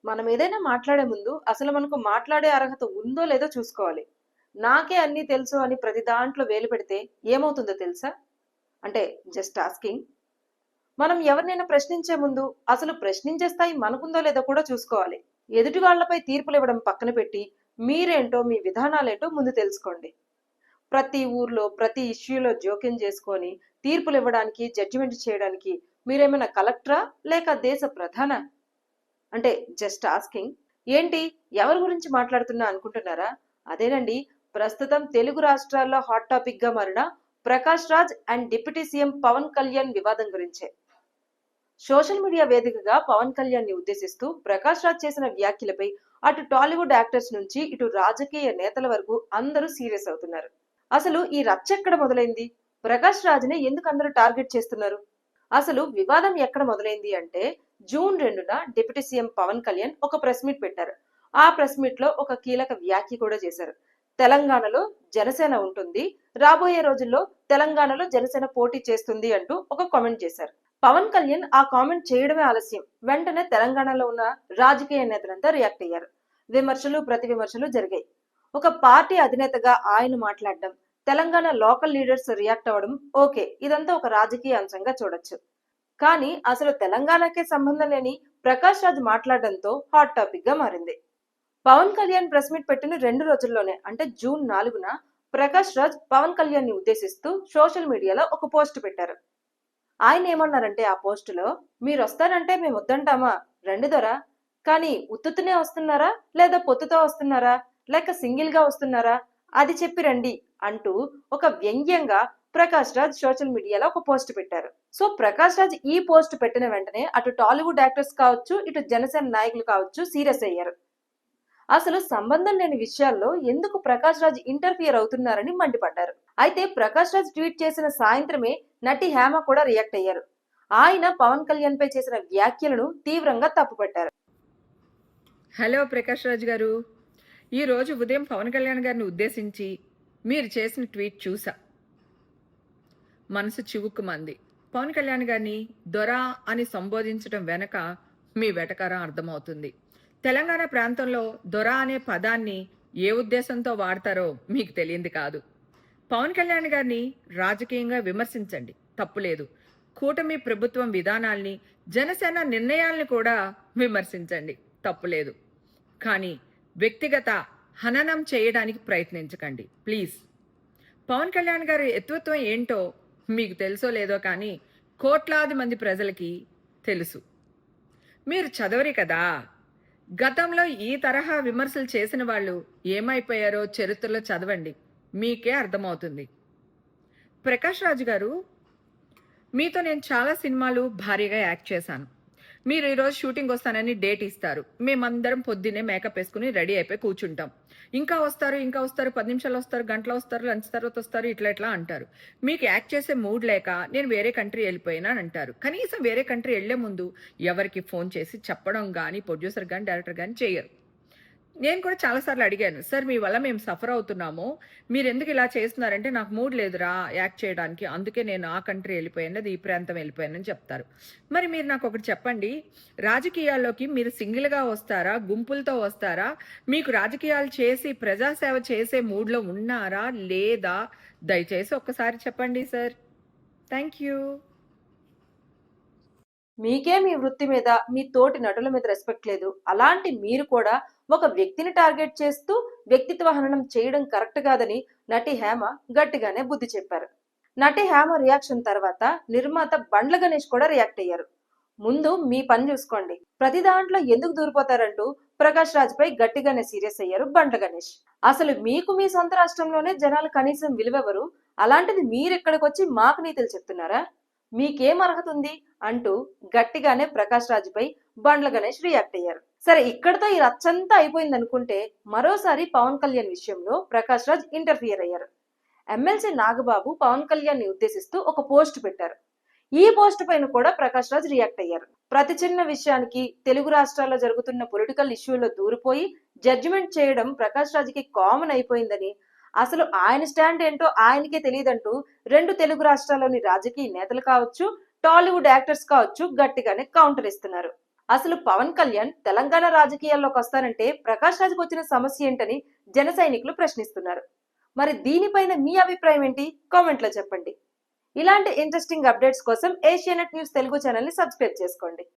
మనం ఏదైనా మాట్లాడే ముందు అసలు మనకు మాట్లాడే అర్హత ఉందో లేదో చూసుకోవాలి. నాకే అన్నీ తెలుసు అని ప్రతి దాంట్లో వేలు పెడితే ఏమవుతుందో తెలుసా? అంటే జస్ట్ ఆస్కింగ్. మనం ఎవరినైనా ప్రశ్నించే ముందు అసలు ప్రశ్నించే స్థాయి మనకుందో లేదో కూడా చూసుకోవాలి. ఎదుటి వాళ్లపై తీర్పులు ఇవ్వడం పక్కన పెట్టి మీరేంటో మీ విధానాలేంటో ముందు తెలుసుకోండి. ప్రతి ఊర్లో ప్రతి ఇష్యూలో జోక్యం చేసుకొని తీర్పులు ఇవ్వడానికి జడ్జిమెంట్ చేయడానికి మీరేమైనా కలెక్టరా లేక దేశ ప్రధాన? అంటే జస్ట్ ఆస్కింగ్. ఏంటి, ఎవరి గురించి మాట్లాడుతున్నా అనుకుంటున్నారా? అదేనండి, ప్రస్తుతం తెలుగు రాష్ట్రాల్లో హాట్ టాపిక్ గా మారిన Prakash Raj and deputy CM Pawan Kalyan వివాదం గురించే. సోషల్ మీడియా వేదికగా పవన్ కళ్యాణ్ ని ఉద్దేశిస్తూ ప్రకాష్ రాజ్ చేసిన వ్యాఖ్యలపై అటు టాలీవుడ్ యాక్టర్స్ నుంచి ఇటు రాజకీయ నేతల వరకు అందరూ సీరియస్ అవుతున్నారు. అసలు ఈ రచ్చ ఎక్కడ మొదలైంది? ప్రకాష్ రాజ్ ని ఎందుకు అందరూ టార్గెట్ చేస్తున్నారు? అసలు వివాదం ఎక్కడ మొదలైంది అంటే జూన్ 2న డిప్యూటీ సీఎం పవన్ కళ్యాణ్ ఒక ప్రెస్ మీట్ పెట్టారు. ఆ ప్రెస్ మీట్ లో ఒక కీలక వ్యాఖ్య కూడా చేశారు. తెలంగాణలో జనసేన ఉంటుంది, రాబోయే రోజుల్లో తెలంగాణలో జనసేన పోటీ చేస్తుంది అంటూ ఒక కామెంట్ చేశారు. పవన్ కళ్యాణ్ ఆ కామెంట్ చేయడమే ఆలస్యం, వెంటనే తెలంగాణలో ఉన్న రాజకీయ నేతలంతా రియాక్ట్ అయ్యారు. విమర్శలు ప్రతి విమర్శలు జరిగాయి. ఒక పార్టీ అధినేతగా ఆయన మాట్లాడడం, తెలంగాణ లోకల్ లీడర్స్ రియాక్ట్ అవ్వడం ఓకే, ఇదంతా ఒక రాజకీయ అంశంగా చూడొచ్చు. కానీ అసలు తెలంగాణకే సంబంధం లేని ప్రకాష్ రాజ్ మాట్లాడడంతో హాట్ టాపిక్ గా మారింది. పవన్ కళ్యాణ్ ప్రెస్ మీట్ పెట్టిన 2 రోజుల్లోనే అంటే జూన్ 4న ప్రకాష్ రాజ్ పవన్ కళ్యాణ్ ని ఉద్దేశిస్తూ సోషల్ మీడియాలో ఒక పోస్ట్ పెట్టారు. ఆయన ఏమన్నారంటే ఆ పోస్టులో, మీరు వస్తారంటే మేము వద్దంటామా, రండి దొరా, కానీ ఉత్తునే వస్తున్నారా లేదా పొత్తుతో వస్తున్నారా లేక సింగిల్ గా వస్తున్నారా అది చెప్పి రండి అంటూ ఒక వ్యంగ్యంగా ప్రకాష్ రాజ్ సోషల్ మీడియాలో ఒక పోస్ట్ పెట్టారు. సో ప్రకాష్ రాజ్ ఈ పోస్ట్ పెట్టిన వెంటనే అటు టాలీవుడ్ యాక్టర్స్ కావచ్చు ఇటు జనసేన నాయకులు కావచ్చు సీరియస్ అయ్యారు. అసలు సంబంధం లేని విషయాల్లో ఎందుకు ప్రకాష్ రాజ్ ఇంటర్ఫియర్ అవుతున్నారని మండిపడ్డారు. అయితే ప్రకాష్ రాజ్ ట్వీట్ చేసిన సాయంత్రమే నటి హేమ కూడా రియాక్ట్ అయ్యారు. ఆయన పవన్ కళ్యాణ్ పై చేసిన వ్యాఖ్యలను తీవ్రంగా తప్పుపట్టారు. హలో ప్రకాష్ రాజ్ గారు, ఈరోజు ఉదయం పవన్ కళ్యాణ్ గారిని ఉద్దేశించి మీరు చేసిన ట్వీట్ చూసా. మనసు చివుక్కుమంది. పవన్ కళ్యాణ్ గారిని దొరా అని సంబోధించడం వెనక మీ వెటకారం అర్థమవుతుంది. తెలంగాణ ప్రాంతంలో దొర అనే పదాన్ని ఏ ఉద్దేశంతో వాడతారో మీకు తెలియంది కాదు. పవన్ కళ్యాణ్ గారిని రాజకీయంగా విమర్శించండి, తప్పులేదు. కూటమి ప్రభుత్వం విధానాల్ని, జనసేన నిర్ణయాల్ని కూడా విమర్శించండి, తప్పులేదు. కానీ వ్యక్తిగత హననం చేయడానికి ప్రయత్నించకండి ప్లీజ్. పవన్ కళ్యాణ్ గారి ఎత్వత్వం ఏంటో మీకు తెలుసో లేదో కానీ కోట్లాది మంది ప్రజలకి తెలుసు. మీరు చదవరి కదా. గతంలో ఈ తరహా విమర్శలు చేసిన వాళ్ళు ఏమైపోయారో చరిత్రలో చదవండి, మీకే అర్థమవుతుంది. ప్రకాష్ రాజ్ గారు, మీతో నేను చాలా సినిమాలు భారీగా యాక్ట్ చేశాను. మీరు ఈరోజు షూటింగ్ వస్తానని డేట్ ఇస్తారు, మేమందరం పొద్దున్నే మేకప్ వేసుకుని రెడీ అయిపోయి కూర్చుంటాం. ఇంకా వస్తారు 10 నిమిషాలు వస్తారు, గంటలు వస్తారు, లంచ్ తర్వాత వస్తారు, ఇట్లా అంటారు. మీకు యాక్ట్ చేసే మూడ్ లేక నేను వేరే కంట్రీ వెళ్ళిపోయినా అని అంటారు. కనీసం వేరే కంట్రీ వెళ్లే ముందు ఎవరికి ఫోన్ చేసి చెప్పడం కానీ ప్రొడ్యూసర్ కానీ డైరెక్టర్ కానీ చేయరు. నేను కూడా చాలాసార్లు అడిగాను, సార్ మీ వల్ల మేము సఫర్ అవుతున్నాము, మీరు ఎందుకు ఇలా చేస్తున్నారంటే నాకు మూడ్ లేదురా యాక్ట్ చేయడానికి, అందుకే నేను ఆ కంట్రీ వెళ్ళిపోయాను, అది ఈ ప్రాంతం వెళ్ళిపోయానని చెప్తారు. మరి మీరు నాకు ఒకటి చెప్పండి, రాజకీయాల్లోకి మీరు సింగిల్గా వస్తారా, గుంపులతో వస్తారా, మీకు రాజకీయాలు చేసి ప్రజాసేవ చేసే మూడ్లో ఉన్నారా లేదా, దయచేసి ఒక్కసారి చెప్పండి సార్. Thank you. మీకే మీ వృత్తి మీద మీ తోటి నటుల మీద రెస్పెక్ట్ లేదు, అలాంటి మీరు కూడా ఒక వ్యక్తిని టార్గెట్ చేస్తూ వ్యక్తిత్వ హననం చేయడం కరెక్ట్ కాదని నటి హేమ గట్టిగానే బుద్ధి చెప్పారు. నటి హేమ రియాక్షన్ తర్వాత నిర్మాత బండ్ల గణేష్ కూడా రియాక్ట్ అయ్యారు. ముందు మీ పని చూసుకోండి, ప్రతి దాంట్లో ఎందుకు దూరిపోతారంటూ ప్రకాష్ రాజ్ పై గట్టిగానే సీరియస్ అయ్యారు బండ్ల గణేష్. అసలు మీకు మీ సొంత రాష్ట్రంలోనే జనాలు కనీసం విలువెవరు, అలాంటిది మీరెక్కడికి వచ్చి మాకు నీతులు చెప్తున్నారా, మీకేం అర్హత ఉంది అంటూ గట్టిగానే ప్రకాష్ రాజ్ పై బండ్ల గణేష్ రియాక్ట్ అయ్యారు. సరే, ఇక్కడతో ఈ రచ్చంతా అయిపోయింది అనుకుంటే మరోసారి పవన్ కళ్యాణ్ విషయంలో ప్రకాష్ రాజ్ ఇంటర్ఫియర్ అయ్యారు. ఎమ్మెల్సీ నాగబాబు పవన్ కళ్యాణ్ ని ఉద్దేశిస్తూ ఒక పోస్ట్ పెట్టారు. ఈ పోస్ట్ పైన కూడా ప్రకాష్ రాజ్ రియాక్ట్ అయ్యారు. ప్రతి చిన్న విషయానికి తెలుగు రాష్ట్రాల్లో జరుగుతున్న పొలిటికల్ ఇష్యూలో దూరిపోయి జడ్జిమెంట్ చేయడం ప్రకాష్ రాజ్కి కామన్ అయిపోయిందని, అసలు ఆయన స్టాండ్ ఏంటో ఆయనకే తెలియదంటూ 2 తెలుగు రాష్ట్రాల్లోని రాజకీయ నేతలు కావచ్చు, టాలీవుడ్ యాక్టర్స్ కావచ్చు గట్టిగానే కౌంటర్ ఇస్తున్నారు. అసలు పవన్ కళ్యాణ్ తెలంగాణ రాజకీయాల్లోకి వస్తానంటే ప్రకాష్ రాజ్కి వచ్చిన సమస్య ఏంటని జన సైనికులు ప్రశ్నిస్తున్నారు. మరి దీనిపైన మీ అభిప్రాయం ఏంటి? కామెంట్లో చెప్పండి. ఇలాంటి ఇంట్రెస్టింగ్ అప్డేట్స్ కోసం ఏషియానెట్ న్యూస్ తెలుగు ఛానల్ని సబ్స్క్రైబ్ చేసుకోండి.